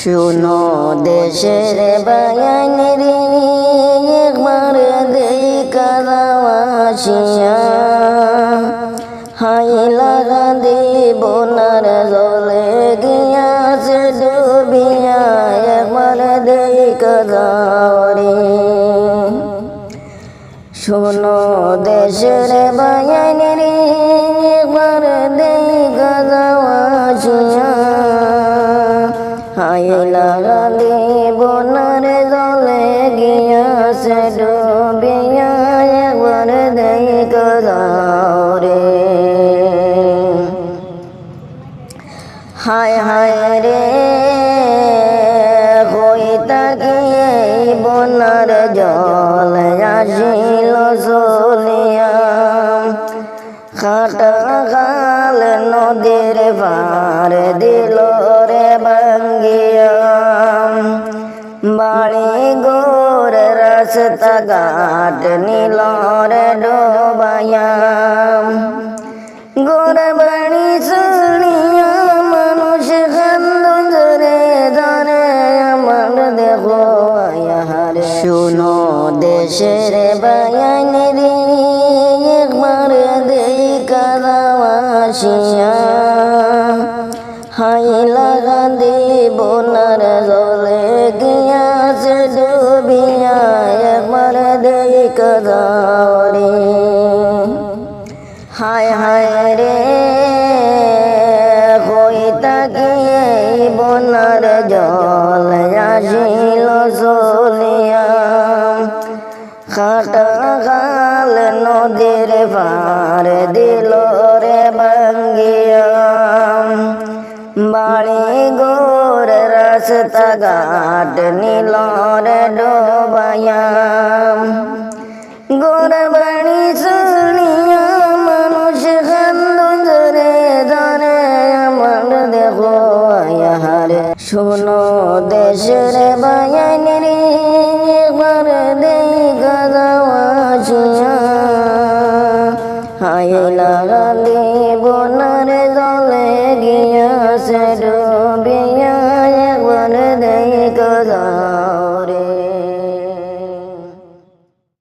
শুনো দেশের বায়ান রে একবার দেখা দাও আসিয়া, হাই লাগা দেব নার জলে গিয়াছে ডুবিয়া, একবার দেখা দাও রে। শুনো দেশের বায়ান রে একবার দেখা দাও আসিয়া, হাই লাগা দেব নার জলে গিয়াছে ডুবিয়া, একবার দেখা দাও রে। হায় হায় রে হই তাকে বনার জল আসিল চলিয়া, খাটা খাল নদীর পার দিল রে ভাঙ্গিয়া, বাড়ি গোর রাস্তা ঘাট নিল রে ডোবাইয়া, গোর বাড়ি শুনিয়া মানুষ কান্দন ধরে ধরে আমার দেখো আয়ার। শুনো দেশের বায়ান রে একবার দেখা দাও আসিয়া, হাই লাগা দেব নার জলে গিয়াছে ডুবিয়া, একবার দেখা দাও রে। হায় হায় রে হই তাকে বনার জল আসিল চলিয়া, খাটা খাল নদীর পার দিল রে ভাঙ্গিয়া, বাড়ি গোর রাস্তা ঘাট নিল রে ডোবাইয়া, গোর বাড়ি শুনিয়া মানুষ কান্দন ধরে ধরে আমার দেখো আয়ার। শুনো দেশের বায়ান রে একবার দেখা দাও আসিয়া, হাই লাগা দেব নার জলে গিয়াছে